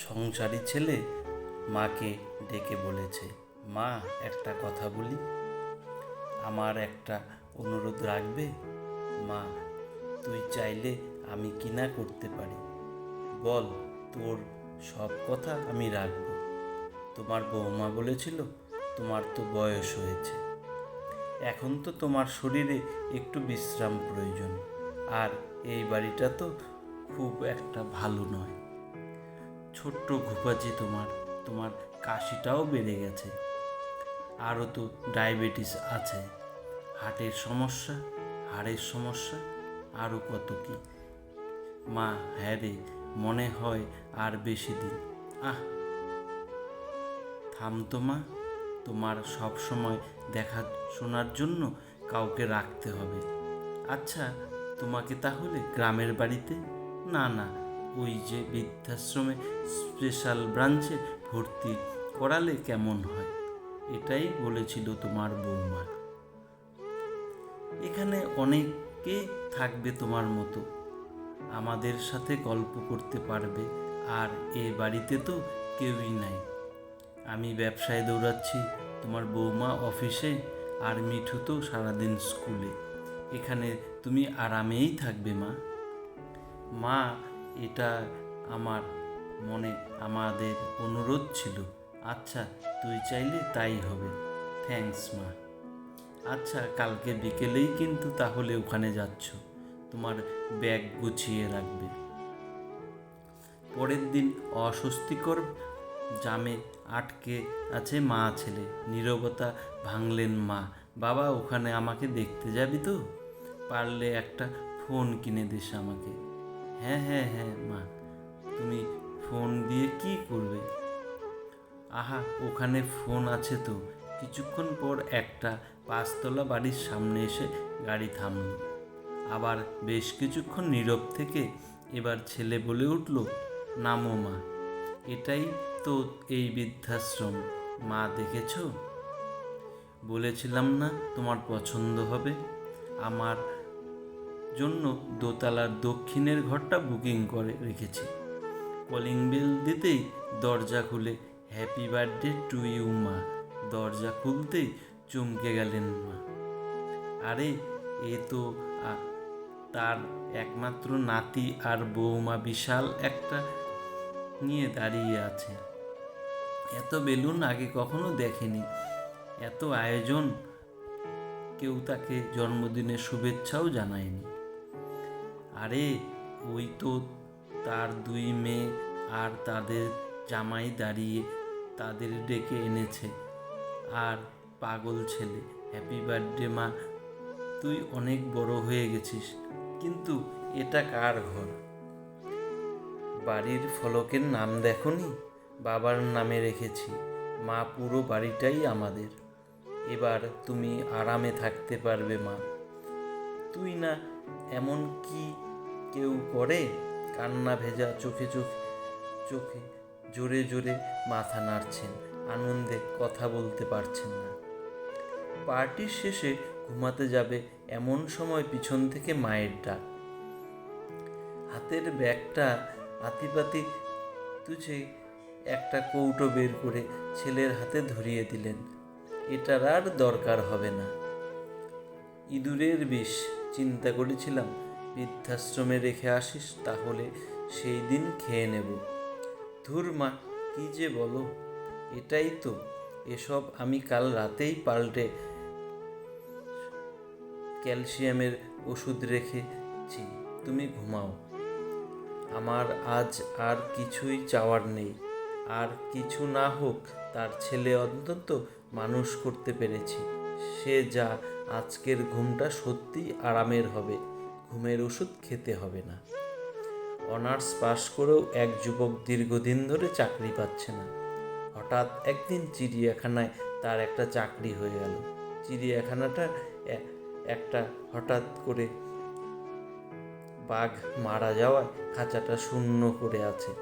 সংসারী ছেলে মাকে ডেকে বলেছে, মা একটা কথা বলি, আমার একটা অনুরোধ রাখবে? মা, তুই চাইলে আমি কি না করতে পারি? বল, তোর সব কথা আমি রাখবো। তোমার বৌমা বলেছিল তোমার তো বয়স হয়েছে, এখন তো তোমার শরীরে একটু বিশ্রাম প্রয়োজন, আর এই বাড়িটা তো খুব একটা ভালো নয়। ছোট্ট ঘুপাচি তোমার, তোমার কাশিটাও বেড়ে গেছে, আরও তো ডায়াবেটিস আছে, হার্টের সমস্যা, হাড়ের সমস্যা, আরও কত কি। মা, হ্যাঁ রে, মনে হয় আর বেশি দিন। আহ, থাম তো মা, তোমার সব সময় দেখাশোনার জন্য কাউকে রাখতে হবে। আচ্ছা, তোমাকে তাহলে গ্রামের বাড়িতে, না না, ওই যে বৃদ্ধাশ্রমে স্পেশাল ব্রাঞ্চে ভর্তি করালে কেমন হয়? এটাই বলেছিল তোমার বৌমা। এখানে অনেকে থাকবে তোমার মতো, আমাদের সাথে গল্প করতে পারবে, আর এ বাড়িতে তো কেউই নাই। আমি ব্যবসায় দৌড়াচ্ছি, তোমার বৌমা অফিসে, আর মিঠু তো সারাদিন স্কুলে। এখানে তুমি আরামেই থাকবে মা। মা, এটা আমার মনে আমাদের অনুরোধ ছিল। আচ্ছা, তুই চাইলে তাই হবে। থ্যাঙ্কস মা। আচ্ছা, কালকে বিকেলেই কিন্তু তাহলে ওখানে যাচ্ছ, তোমার ব্যাগ গুছিয়ে রাখবে। পরের দিন অস্বস্তিকর জামে আটকে আছে মা ছেলে। নীরবতা ভাঙলেন মা। বাবা, ওখানে আমাকে দেখতে যাবি তো? পারলে একটা ফোন কিনে দিস আমাকে। হ্যাঁ হ্যাঁ হ্যাঁ মা, তুমি ফোন দিয়ে কি করবে? আহা, ওখানে ফোন আছে তো। কিছুক্ষণ পর একটা 5তলা বাড়ির সামনে এসে গাড়ি থামল। আবার বেশ কিছুক্ষণ নীরব থেকে এবার ছেলে বলে উঠল, নামো মা, এটাই তো এই বৃদ্ধাশ্রম। মা, দেখেছ? বলেছিলাম না তোমার পছন্দ হবে। আমার জন্য দোতলার দক্ষিণের ঘরটা বুকিং করে রেখেছি। কলিং বেল দিতেই দরজা খুলে, হ্যাপি বার্থডে টু ইউ মা। দরজা খুলতেই চমকে গেলেন মা। আরে, এ তো তার একমাত্র নাতি, আর বৌমা বিশাল একটা নিয়ে দাঁড়িয়ে আছে। এত বেলুন আগে কখনো দেখেনি, এত আয়োজন, কেউ তাকে জন্মদিনের শুভেচ্ছাও জানায়নি। আরে, ওই তো তার 2 মেয়ে আর তাদের জামাই দাঁড়িয়ে তাদের ডেকে এনেছে। আর পাগল ছেলে, হ্যাপি বার্থডে মা, তুই অনেক বড় হয়ে গেছিস। কিন্তু এটা কার ঘর? বাড়ির ফলকের নাম দেখনি? বাবার নামে রেখেছি। মা, পুরো বাড়িটাই আমাদের। এবার তুমি আরামে থাকতে পারবে মা। তুই না এমন কি কেউ করে? কান্না ভেজা চোখে চোখে জোরে জোরে মাথা নাড়ছেন, আনন্দে কথা বলতে পারছেন না। পার্টির শেষে ঘুমাতে যাবে এমন সময় পিছন থেকে মায়ের ডাক। হাতের ব্যাগটা আতিপাতি তুঝে একটা কৌটো বের করে ছেলের হাতে ধরিয়ে দিলেন। এটার আর দরকার হবে না। ইঁদুরের বিষ, চিন্তা করেছিলাম বৃদ্ধাশ্রমে রেখে আসিস, তাহলে সেই দিন খেয়ে নেব। ধুর মা, কি যে বলো। এটাই তো, এসব আমি কাল রাতেই পাল্টে ক্যালসিয়ামের ওষুধ রেখেছি, তুমি ঘুমাও। আমার আজ আর কিছুই চাওয়ার নেই। আর কিছু না হোক, তার ছেলে অন্তত মানুষ করতে পেরেছি। সে যা, আজকের ঘুমটা সত্যিই আরামের হবে। ঘুমের ওষুধ খেতে হবে না। অনার্স পাশ করেও এক যুবক দীর্ঘদিন ধরে চাকরি পাচ্ছে না। হঠাৎ একদিন চিড়িয়াখানায় তার একটা চাকরি হয়ে গেল। চিড়িয়াখানাটা একটা হঠাৎ করে বাঘ মারা যাওয়ায় খাঁচাটা শূন্য করে আছে।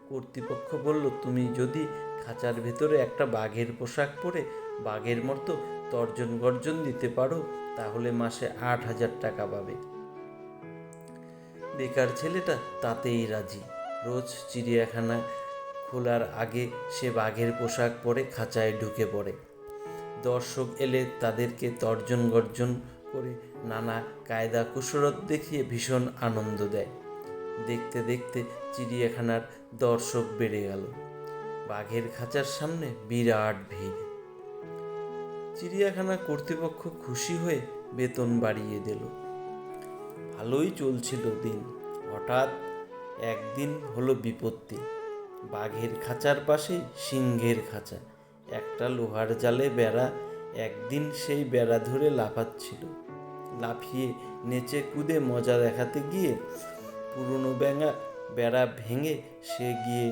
কর্তৃপক্ষ বলল, তুমি যদি খাঁচার ভেতরে একটা বাঘের পোশাক পরে বাঘের মতো তর্জন গর্জন দিতে পারো, তাহলে মাসে 8,000 টাকা পাবে। বেকার ছেলেটা তাতেই রাজি। রোজ চিড়িয়াখানায় খোলার আগে সে বাঘের পোশাক পরে খাঁচায় ঢুকে পড়ে। দর্শক এলে তাদেরকে তর্জন গর্জন করে নানা কায়দা কুশরত দেখিয়ে ভীষণ আনন্দ দেয়। দেখতে দেখতে চিড়িয়াখানার দর্শক বেড়ে গেল। বাঘের খাঁচার সামনে বিরাট ভিড়। চিড়িয়াখানা কর্তৃপক্ষ খুশি হয়ে বেতন বাড়িয়ে দিল। ভালোই চলছিল দিন। হঠাৎ একদিন হলো বিপত্তি। বাঘের খাঁচার পাশেই সিংহের খাঁচা। একটা লোহার জালে বেড়া। একদিন সেই বেড়া ধরে লাফাচ্ছিল। লাফিয়ে নেচে কুদে মজা দেখাতে গিয়ে পুরনো বেড়া ভেঙে সে গিয়ে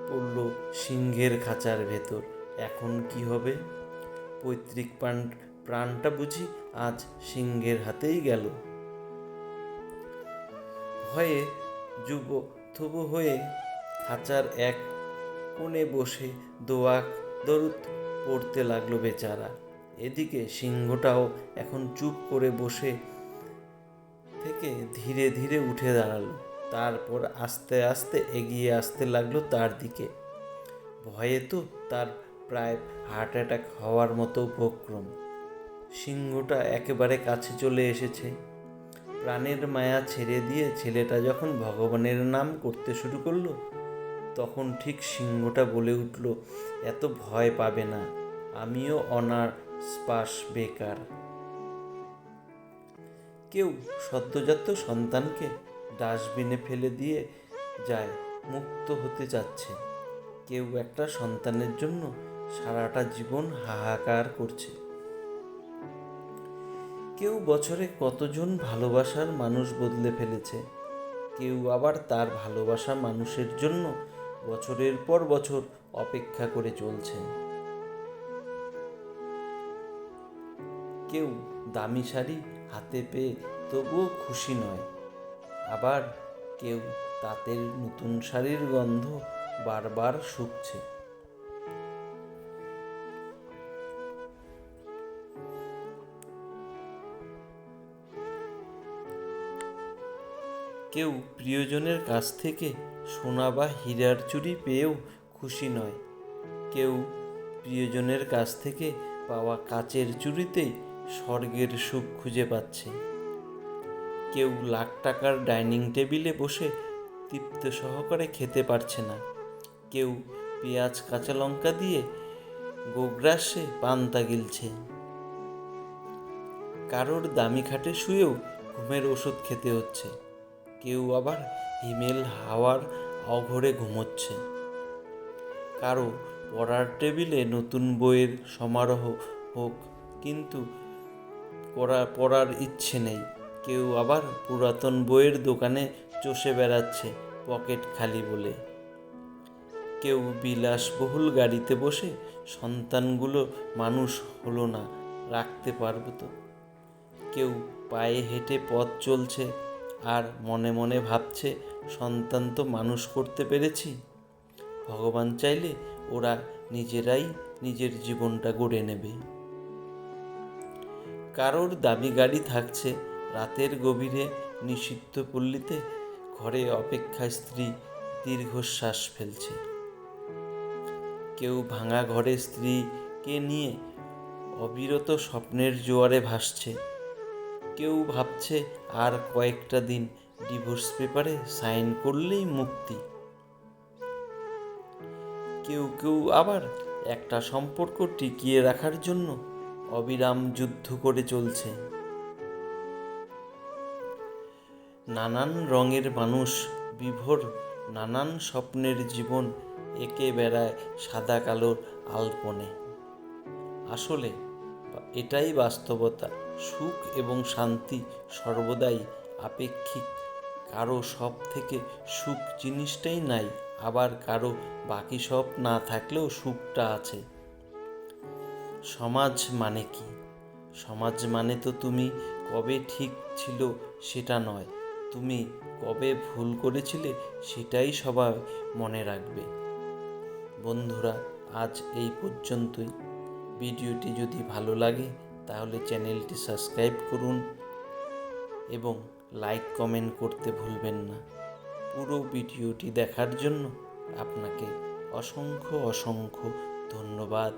পড়ল সিংহের খাঁচার ভেতর। এখন কি হবে? পৈতৃক প্রাণটা বুঝি আজ সিংহের হাতেই গেল। ভয়ে যুবথুবু হয়ে খাঁচার এক কোণে বসে দরুদ পড়তে লাগলো বেচারা। এদিকে সিংহটাও এখন চুপ করে বসে থেকে ধীরে ধীরে উঠে দাঁড়ালো। তারপর আস্তে আস্তে এগিয়ে আসতে লাগলো তার দিকে। ভয়ে তো তার প্রায় হার্ট অ্যাটাক হওয়ার মতো উপক্রম। সিংহটা একেবারে কাছে চলে এসেছে। প্রাণের মায়া ছেড়ে দিয়ে ছেলেটা যখন ভগবানের নাম করতে শুরু করলো, তখন ঠিক সিংহটা বলে উঠল, এত ভয় পাবে না, আমিও অনার্স বেকার। কেউ সদ্যজাত সন্তানকে ডাস্টবিনে ফেলে দিয়ে যায়, মুক্ত হতে চাচ্ছে। কেউ একটা সন্তানের জন্য সারাটা জীবন হাহাকার করছে। কেউ বছরে কতজন ভালোবাসার মানুষ বদলে ফেলেছে। কেউ আবার তার ভালোবাসা মানুষের জন্য বছরের পর বছর অপেক্ষা করে চলছে। কেউ দামি শাড়ি হাতে পেয়ে তবুও খুশি নয়। আবার কেউ তাঁতের নতুন শাড়ির গন্ধ বারবার শুকছে। কেউ প্রিয়জনের কাছ থেকে সোনা বা হীরার চুড়ি পেয়েও খুশি নয়। কেউ প্রিয়জনের কাছ থেকে পাওয়া কাচের চুড়িতেই স্বর্গের সুখ খুঁজে পাচ্ছে। কেউ লাখ টাকার ডাইনিং টেবিলে বসে তৃপ্ত সহকারে খেতে পারছে না। কেউ পেঁয়াজ কাঁচা লঙ্কা দিয়ে গোগ্রাসে পান্তা গিলছে। কারোর দামি খাটে শুয়েও ঘুমের ওষুধ খেতে হচ্ছে। কেউ আবার হিমেল হাওয়ার অঘরে ঘুমোচ্ছে। কারো পড়ার টেবিলে নতুন বইয়ের সমারোহ হোক, কিন্তু পড়ার ইচ্ছে নেই। কেউ আবার পুরাতন বইয়ের দোকানে চষে বেড়াচ্ছে পকেট খালি বলে। কেউ বিলাসবহুল গাড়িতে বসে সন্তানগুলো মানুষ হলো না, রাখতে পারবো তো। কেউ পায়ে হেঁটে পথ চলছে আর মনে মনে ভাবছে, সন্তান তো মানুষ করতে পেরেছি, ভগবান চাইলে ওরা নিজেরাই নিজের জীবনটা গড়ে নেবে। কারোর দামি গাড়ি থাকছে রাতের গভীরে নিষিদ্ধ পল্লীতে, ঘরে অপেক্ষায় স্ত্রী দীর্ঘশ্বাস ফেলছে। কেউ ভাঙা ঘরে স্ত্রীকে নিয়ে অবিরত স্বপ্নের জোয়ারে ভাসছে। কেউ ভাবছে আর কয়েকটা দিন ডিভোর্স পেপারে সাইন করলেই মুক্তি। কেউ কেউ আবার একটা সম্পর্ক টিকিয়ে রাখার জন্য অবিরাম যুদ্ধ করে চলছে। নানান রঙের মানুষ বিভোর, নানান স্বপ্নের জীবন এঁকে বেড়ায় সাদা কালোর আলপনে। আসলে এটাই বাস্তবতা। সুখ এবং শান্তি সর্বদাই আপেক্ষিক। কারো সব থেকে সুখ জিনিসটাই নাই, আবার কারো বাকি সব না থাকলেও সুখটা আছে। সমাজ মানে কি? সমাজ মানে তো তুমি কবে ঠিক ছিল সেটা নয়, তুমি কবে ভুল করেছিলে সেটাই সবাই মনে রাখবে। বন্ধুরা, আজ এই পর্যন্তই। ভিডিওটি যদি ভালো লাগে তাহলে চ্যানেলটি সাবস্ক্রাইব করুন এবং লাইক কমেন্ট করতে ভুলবেন না। পুরো ভিডিওটি দেখার জন্য আপনাকে অসংখ্য অসংখ্য ধন্যবাদ।